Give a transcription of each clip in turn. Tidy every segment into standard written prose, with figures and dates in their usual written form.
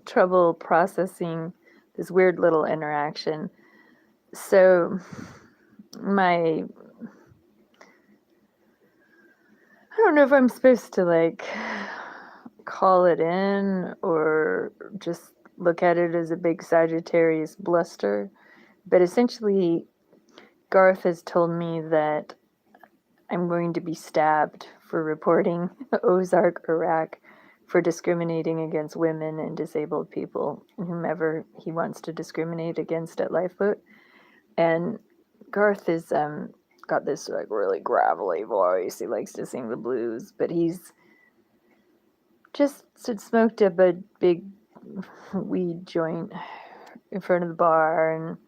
trouble processing this weird little interaction. So my I don't know if I'm supposed to like call it in or just look at it as a big Sagittarius bluster, but essentially Garth has told me that I'm going to be stabbed for reporting Ozark, Iraq, for discriminating against women and disabled people, whomever he wants to discriminate against at Lifeboat. And Garth is got this like really gravelly voice. He likes to sing the blues, but he's just smoked up a big weed joint in front of the bar, and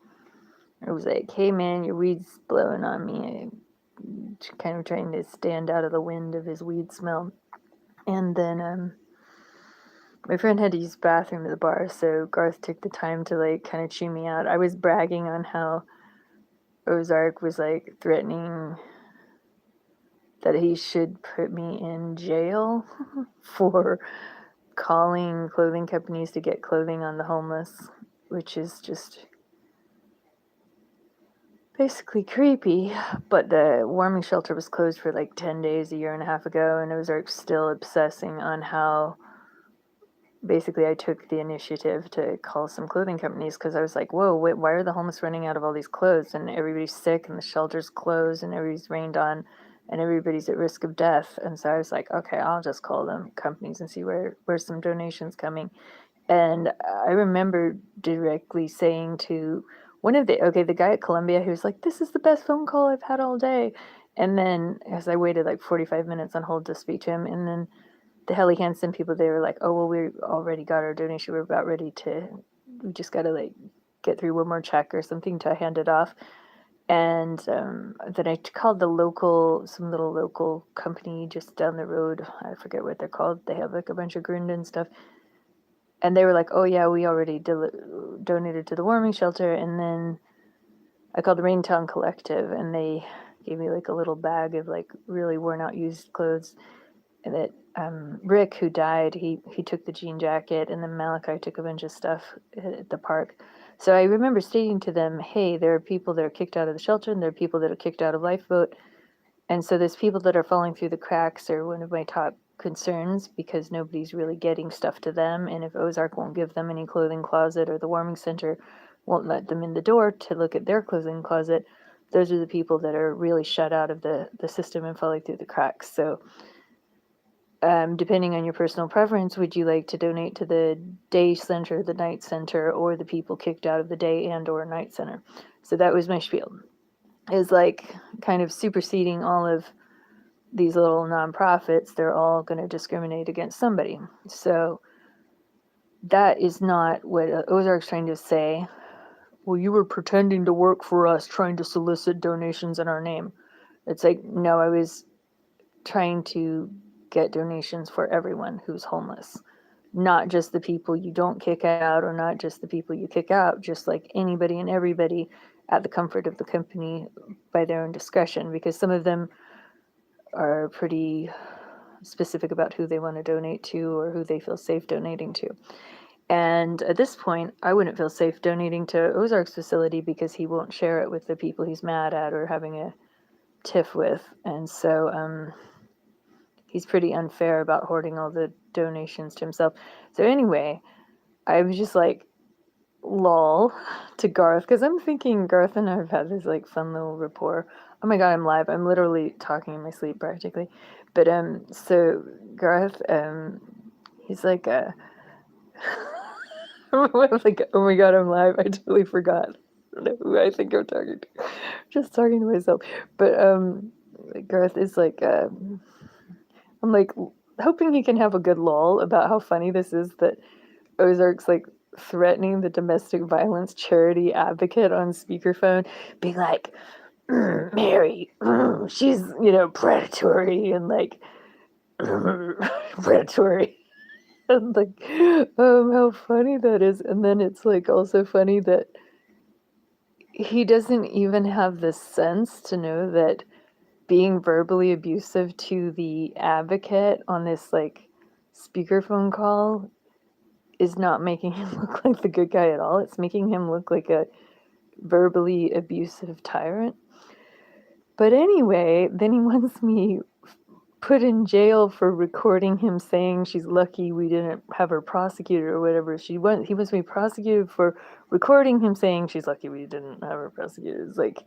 I was like, "Hey man, your weed's blowing on me." Kind of trying to stand out of the wind of his weed smell. And then my friend had to use the bathroom at the bar, so Garth took the time to like kind of chew me out. I was bragging on how Ozark was like threatening that he should put me in jail for calling clothing companies to get clothing on the homeless, which is just basically creepy. But the warming shelter was closed for like 10 days a year and a half ago, and Ozark's still obsessing on how basically I took the initiative to call some clothing companies because I was like, whoa, wait, why are the homeless running out of all these clothes? And everybody's sick and the shelter's closed and everybody's rained on and everybody's at risk of death. And so I was like, okay, I'll just call them companies and see where's some donations coming. And I remember directly saying to the guy at Columbia who was like, this is the best phone call I've had all day. And then as I waited like 45 minutes on hold to speak to him, and then the Helly Hansen people, they were like, oh, well, we already got our donation. We're about ready we just got to like get through one more check or something to hand it off. And then I called some little local company just down the road. I forget what they're called. They have like a bunch of Grindon stuff. And they were like, oh, yeah, we already donated to the warming shelter. And then I called the Raintown Collective, and they gave me like a little bag of like really worn out used clothes. And that Rick, who died, he took the jean jacket, and then Malachi took a bunch of stuff at the park. So I remember stating to them, hey, there are people that are kicked out of the shelter, and there are people that are kicked out of Lifeboat. And so there's people that are falling through the cracks are one of my top concerns because nobody's really getting stuff to them. And if Ozark won't give them any clothing closet or the warming center won't let them in the door to look at their clothing closet, those are the people that are really shut out of the system and falling through the cracks. So depending on your personal preference, would you like to donate to the day center, the night center, or the people kicked out of the day and or night center? So that was my spiel. Is like kind of superseding all of these little nonprofits. They're all going to discriminate against somebody. So that is not what Ozark's trying to say. Well, you were pretending to work for us, trying to solicit donations in our name. It's like, no, I was trying to get donations for everyone who's homeless, not just the people you don't kick out or not just the people you kick out, just like anybody and everybody at the comfort of the company by their own discretion, because some of them are pretty specific about who they want to donate to or who they feel safe donating to. And at this point, I wouldn't feel safe donating to Ozark's facility because he won't share it with the people he's mad at or having a tiff with. And so he's pretty unfair about hoarding all the donations to himself. So anyway, I was just like, lol to Garth, because I'm thinking Garth and I have had this like fun little rapport. Oh my god, I'm live. I'm literally talking in my sleep practically. But so Garth, he's like like, oh my god, I'm live. I totally forgot. I don't know who I think I'm talking to. Just talking to myself. But Garth is like I'm like hoping he can have a good lull about how funny this is that Ozark's like threatening the domestic violence charity advocate on speakerphone, being like, Mary, she's, predatory and like predatory. And like, how funny that is. And then it's like also funny that he doesn't even have the sense to know that being verbally abusive to the advocate on this like speakerphone call is not making him look like the good guy at all. It's making him look like a verbally abusive tyrant. But anyway, then he wants me put in jail for recording him saying she's lucky we didn't have her prosecuted or whatever. He wants me prosecuted for recording him saying she's lucky we didn't have her prosecuted. It's like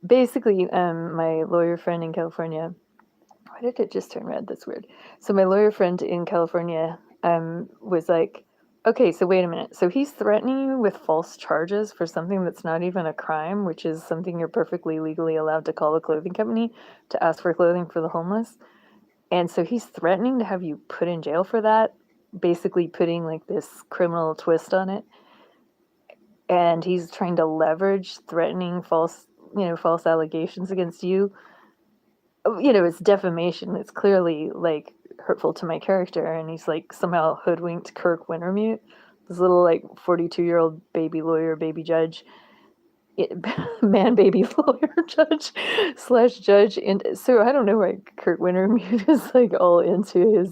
basically my lawyer friend in California. Why did it just turn red? That's weird. So my lawyer friend in California was like, okay, so wait a minute. So he's threatening you with false charges for something that's not even a crime, which is something you're perfectly legally allowed to call a clothing company to ask for clothing for the homeless. And so he's threatening to have you put in jail for that, basically putting like this criminal twist on it. And he's trying to leverage threatening false allegations against you. It's defamation. It's clearly like hurtful to my character. And he's like somehow hoodwinked Kirk Wintermute, this little like 42-year-old baby lawyer, baby judge, man baby lawyer judge / judge. And so I don't know why Kurt Wintermute is like all into his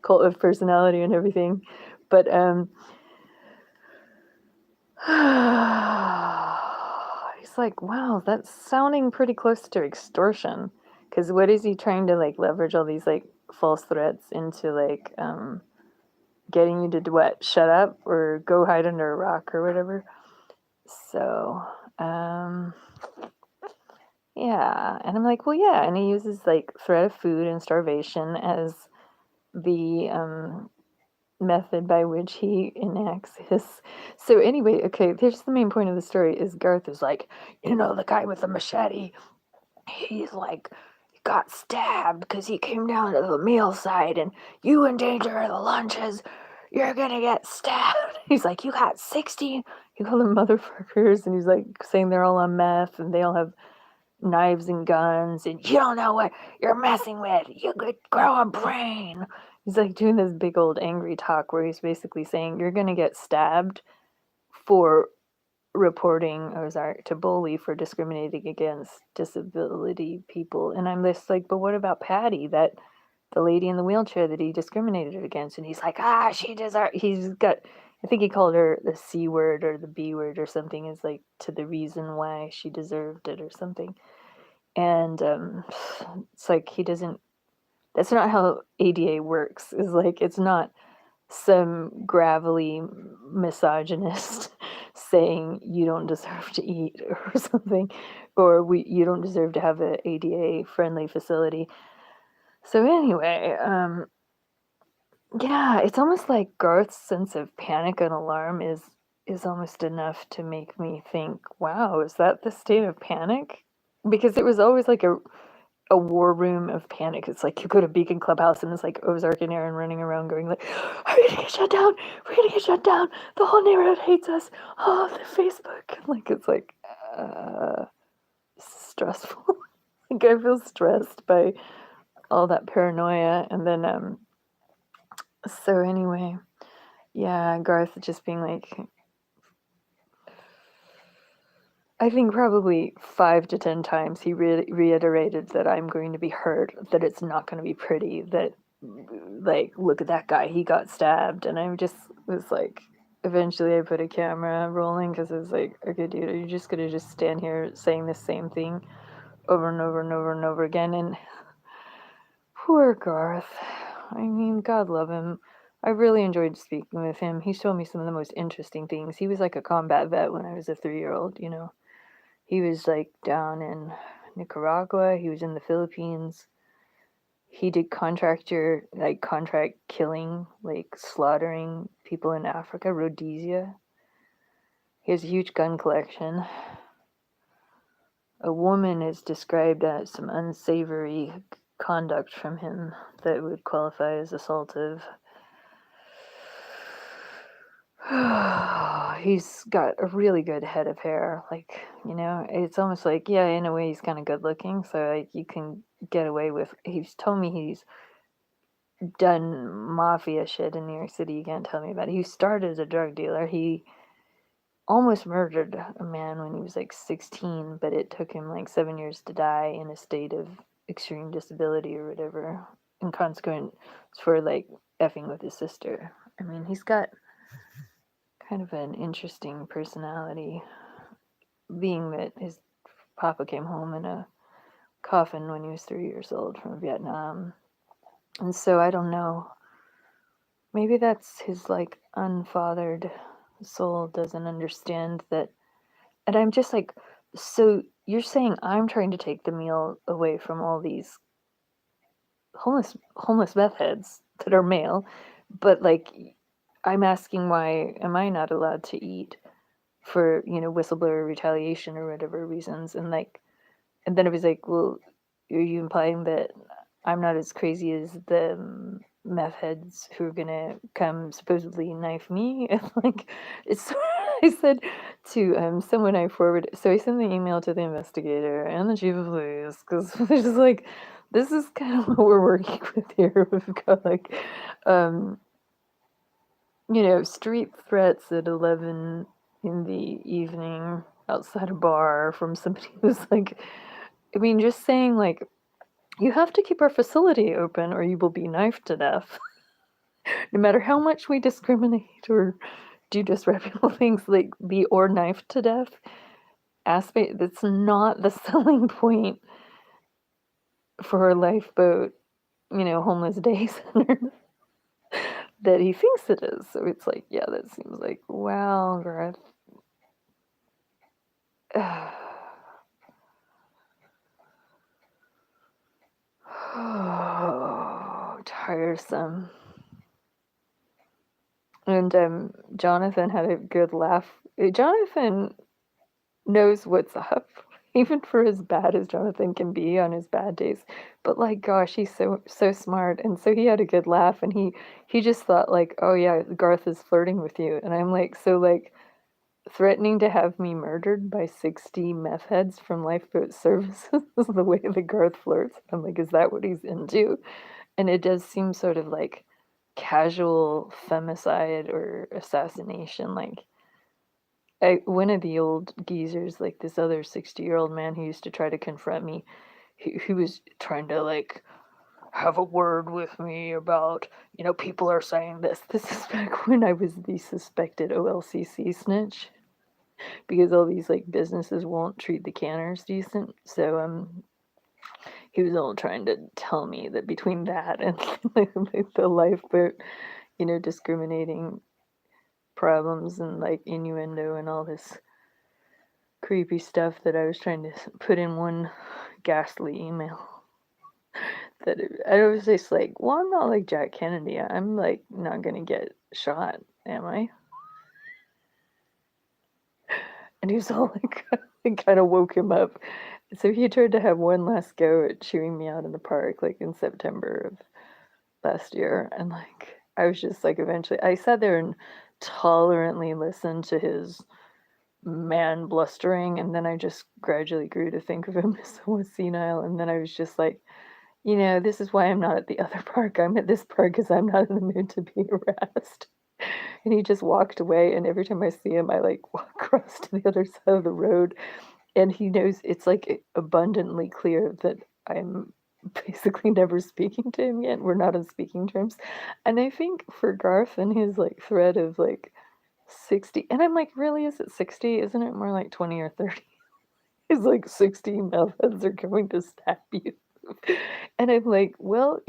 cult of personality and everything, but he's like, wow, that's sounding pretty close to extortion, because what is he trying to like leverage all these like false threats into, like getting you to what, shut up or go hide under a rock or whatever. So yeah, and I'm like, well, yeah, and he uses like threat of food and starvation as the method by which he enacts his. So anyway, okay, here's the main point of the story: is Garth is like, the guy with the machete, he's like got stabbed because he came down to the meal side, and you endanger the lunches, you're gonna get stabbed. He's like, you got 60. He called them motherfuckers, and he's like saying they're all on meth and they all have knives and guns, and you don't know what you're messing with. You could grow a brain. He's like doing this big old angry talk where he's basically saying you're gonna get stabbed for reporting Ozark to bully for discriminating against disability people. And I'm just like, but what about Patty, that the lady in the wheelchair that he discriminated against? And he's like, she deserves. He's got, I think he called her the C word or the B word or something, is like to the reason why she deserved it or something. And it's like he doesn't. That's not how ADA works. Is like, it's not some gravelly misogynist saying you don't deserve to eat or something, or you don't deserve to have an ADA friendly facility. So anyway, yeah, it's almost like Garth's sense of panic and alarm is almost enough to make me think, wow, is that the state of panic? Because it was always like a war room of panic. It's like you go to Beacon Clubhouse and it's like Ozark and Aaron running around going like, are we gonna get shut down? We're gonna get shut down. The whole neighborhood hates us. Oh, the Facebook. Like, it's like stressful. Like, I feel stressed by all that paranoia. And then so anyway, yeah, Garth just being like, I think probably 5 to 10 times he reiterated that I'm going to be hurt, that it's not going to be pretty, that, like, look at that guy, he got stabbed. And I just was like, eventually I put a camera rolling because I was like, okay, dude, are you just going to just stand here saying the same thing over and over and over and over again? And poor Garth. I mean, God love him. I really enjoyed speaking with him. He showed me some of the most interesting things. He was like a combat vet when I was a 3-year-old, He was like down in Nicaragua. He was in the Philippines. He did contract killing, like slaughtering people in Africa, Rhodesia. He has a huge gun collection. A woman is described as some unsavory conduct from him that would qualify as assaultive. He's got a really good head of hair. Like, it's almost like, yeah, in a way he's kind of good looking. So like you can get away with, he's told me he's done mafia shit in New York City. You can't tell me about it. He started as a drug dealer. He almost murdered a man when he was like 16, but it took him like 7 years to die in a state of extreme disability or whatever, in consequence for like effing with his sister. I mean, he's got kind of an interesting personality, being that his papa came home in a coffin when he was 3 years old from Vietnam. And so I don't know. Maybe that's his like unfathered soul doesn't understand that. And I'm just like, so you're saying I'm trying to take the meal away from all these homeless meth heads that are male, but like I'm asking why am I not allowed to eat for, whistleblower retaliation or whatever reasons, and then it was like, well, are you implying that I'm not as crazy as the meth heads who are gonna come supposedly knife me? And like, it's I said to someone I forwarded. So I sent the email to the investigator and the chief of police because they're just like, this is kind of what we're working with here. We've got like, um, street threats at 11 in the evening outside a bar from somebody who's like, I mean, just saying like, you have to keep our facility open or you will be knifed to death. No matter how much we discriminate or do disreputable things, like be or knifed to death aspect, that's not the selling point for a lifeboat, homeless day center that he thinks it is. So it's like, yeah, that seems like, wow, Garth. Oh, tiresome. And Jonathan had a good laugh. Jonathan knows what's up, even for as bad as Jonathan can be on his bad days. But like, gosh, he's so smart, and so he had a good laugh, and he just thought like, oh yeah, Garth is flirting with you, and I'm like, so like, threatening to have me murdered by 60 meth heads from Lifeboat Services is the way that Garth flirts. I'm like, is that what he's into? And it does seem sort of like casual femicide or assassination. Like, one of the old geezers, like this other 60-year-old man who used to try to confront me, he was trying to like have a word with me about, people are saying this. This is back when I was the suspected OLCC snitch because all these like businesses won't treat the canners decent. So he was all trying to tell me that between that and like, the lifeboat, discriminating problems and like innuendo and all this creepy stuff that I was trying to put in one ghastly email. I was just like, well, I'm not like Jack Kennedy. I'm like not gonna get shot, am I? And he was all like, it kind of woke him up. So he tried to have one last go at chewing me out in the park, like in September of last year. And like, I was just like, eventually, I sat there and tolerantly listened to his man blustering, and then I just gradually grew to think of him as somewhat senile. And then I was just like, this is why I'm not at the other park. I'm at this park because I'm not in the mood to be harassed. And he just walked away. And every time I see him, I like walk across to the other side of the road. And he knows it's like abundantly clear that I'm basically never speaking to him yet. We're not on speaking terms. And I think for Garth and his like threat of like 60, and I'm like, really, is it 60? Isn't it more like 20 or 30? He's like 60 meth heads are going to stab you. And I'm like, well,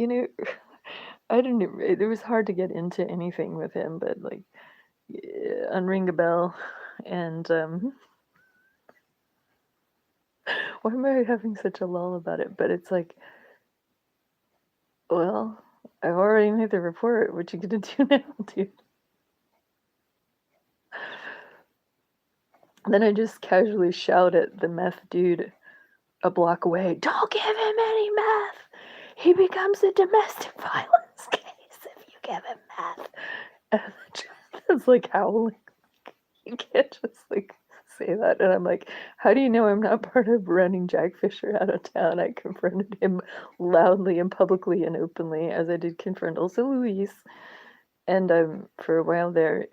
I don't know. It was hard to get into anything with him, but like, yeah, unring a bell. And why am I having such a lull about it? But it's like, well, I've already made the report. What you gonna do now, dude? And then I just casually shout at the meth dude a block away, don't give him any meth. He becomes a domestic violence case if you give him meth. And it's like howling. You can't just like say that. And I'm like, how do you know I'm not part of running Jack Fisher out of town? I confronted him loudly and publicly and openly, as I did confront also Luis. And for a while there,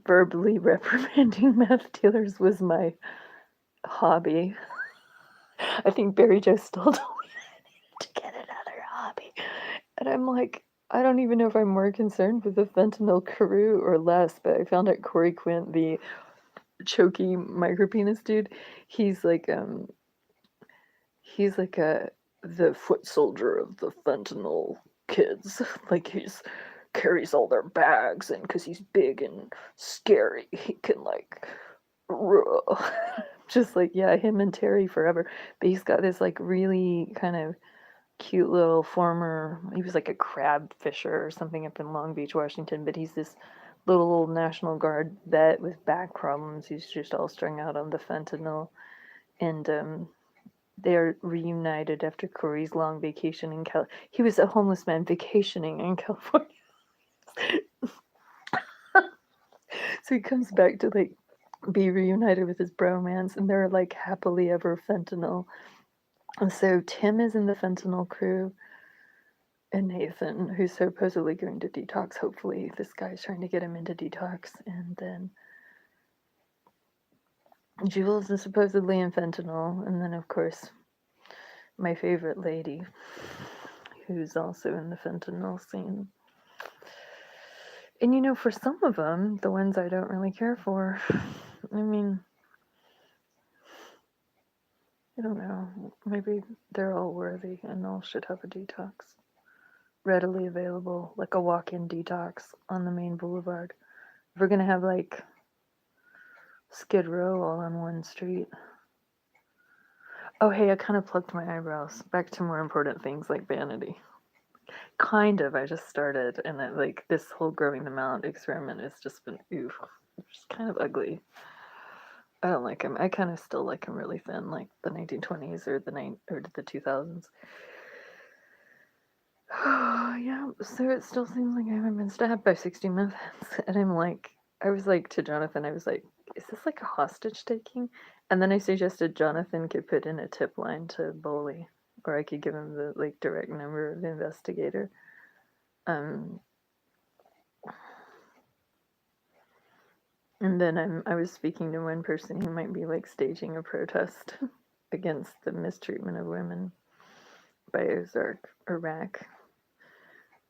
verbally reprimanding meth dealers was my hobby. I think Barry Joe still told me I needed to get another hobby. And I'm like, I don't even know if I'm more concerned with the fentanyl crew or less, but I found out Corey Quint, the choky micropenis dude, he's like he's like the foot soldier of the fentanyl kids. Like he's carries all their bags, and because he's big and scary, he can like just like, yeah, him and Terry forever. But he's got this like really kind of cute little former, he was like a crab fisher or something up in Long Beach, Washington, but he's this little National Guard vet with back problems. He's just all strung out on the fentanyl. And they're reunited after Corey's long vacation in Cal. He was a homeless man vacationing in California. So he comes back to like be reunited with his bromance, and they're like happily ever fentanyl. And so Tim is in the fentanyl crew, and Nathan, who's supposedly going to detox. Hopefully, this guy's trying to get him into detox, and then Jules is supposedly in fentanyl, and then of course my favorite lady, who's also in the fentanyl scene. And you know, for some of them, the ones I don't really care for, I mean, I don't know, maybe they're all worthy and all should have a detox. Readily available, like a walk-in detox on the main boulevard. If we're gonna have like Skid Row all on one street. Oh, hey, I kind of plucked my eyebrows. Back to more important things like vanity. Kind of, I just started, and then like this whole growing them out experiment has just been, oof, just kind of ugly. I don't like him. I kind of still like him really thin, like the 1920s or the 2000s. Yeah, so it still seems like I haven't been stabbed by 60 methods, and I'm like, I was like to Jonathan, I was like, is this like a hostage taking? And then I suggested Jonathan could put in a tip line to Boley, or I could give him the like direct number of the investigator. And then I was speaking to one person who might be like staging a protest against the mistreatment of women by Ozark, Iraq.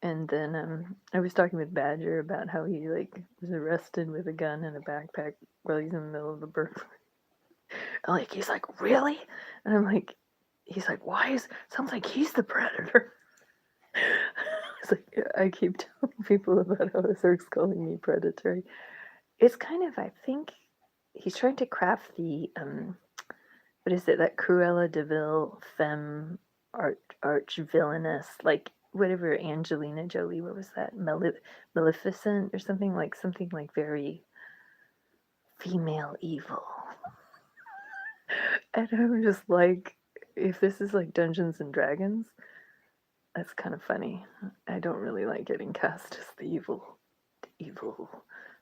And then I was talking with Badger about how he like was arrested with a gun in a backpack while he's in the middle of a burglary. Like he's like, really? And I'm like, he's like, why is sounds like he's the predator? It's like, I keep telling people about how Ozark's calling me predatory. It's kind of, I think he's trying to craft the what is it, that Cruella de Vil femme arch villainous, like whatever Angelina Jolie, what was that, Maleficent or something like very female evil. And I'm just like, if this is like Dungeons and Dragons, that's kind of funny. I don't really like getting cast as the evil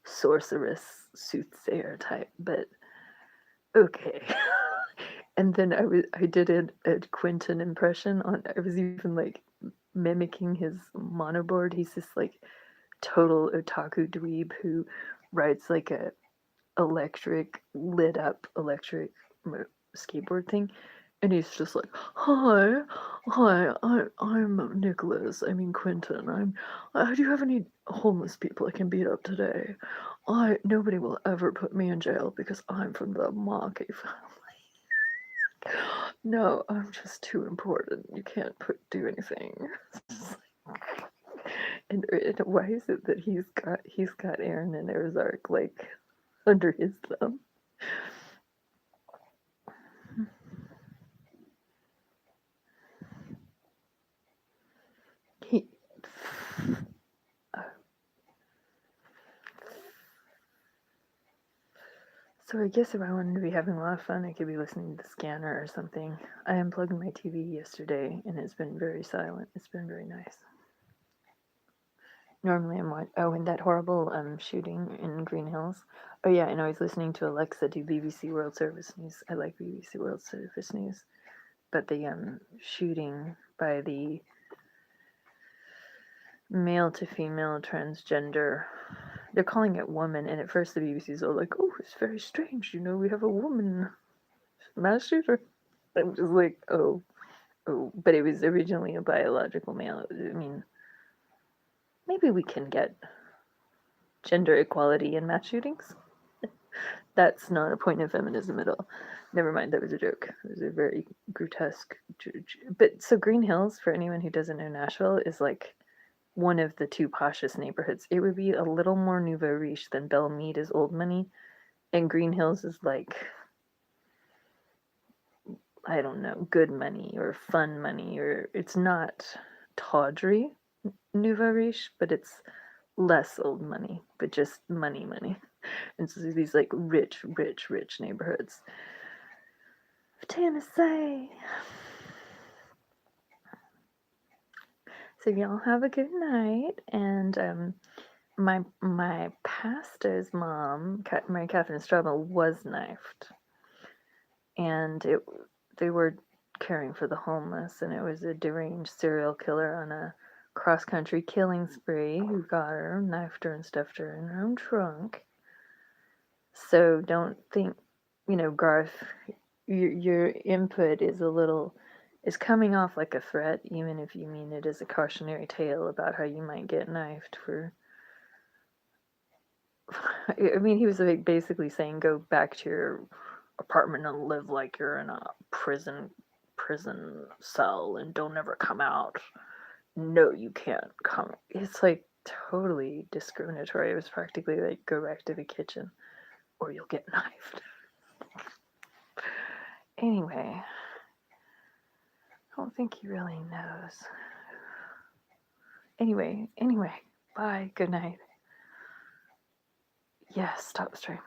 sorceress soothsayer type, but okay. And then I did a Quentin impression on. I was even like mimicking his monoboard. He's this like total otaku dweeb who rides like a lit up electric skateboard thing, and he's just like, hi, I'm Nicholas. I mean Quentin. Do you have any homeless people I can beat up today? Nobody will ever put me in jail because I'm from the Maki family. No, I'm just too important. You can't do anything. And why is it that he's got Aaron and Ozark like under his thumb? He. So I guess if I wanted to be having a lot of fun, I could be listening to the scanner or something. I unplugged my TV yesterday, and it's been very silent. It's been very nice. Normally I'm and that horrible shooting in Green Hills. Oh yeah, and I was listening to Alexa do BBC World Service News. I like BBC World Service News. But the shooting by the male to female transgender, they're calling it woman, and at first the BBC's all like, oh, it's very strange, we have a woman mass shooter. I'm just like, oh, but it was originally a biological male. I mean, maybe we can get gender equality in mass shootings. That's not a point of feminism at all. Never mind, that was a joke. It was a very grotesque. But so Green Hills, for anyone who doesn't know Nashville, is like one of the two poshest neighborhoods. It would be a little more nouveau riche than Belle Meade is Old Money, and Green Hills is like, I don't know, good money or fun money, or it's not tawdry nouveau riche, but it's less old money, but just money. And so these like rich neighborhoods of Tennessee. So y'all have a good night, and my pastor's mom, Mary Catherine Strobel, was knifed, and they were caring for the homeless, and it was a deranged serial killer on a cross-country killing spree who got her, knifed her, and stuffed her in her own trunk. So don't think, Garth, your input is coming off like a threat, even if you mean it as a cautionary tale about how you might get knifed for. I mean, he was basically saying, go back to your apartment and live like you're in a prison cell and don't ever come out. No, you can't come. It's like totally discriminatory. It was practically like, go back to the kitchen or you'll get knifed. Anyway, I don't think he really knows. Anyway, bye, good night. Yes, stop streaming.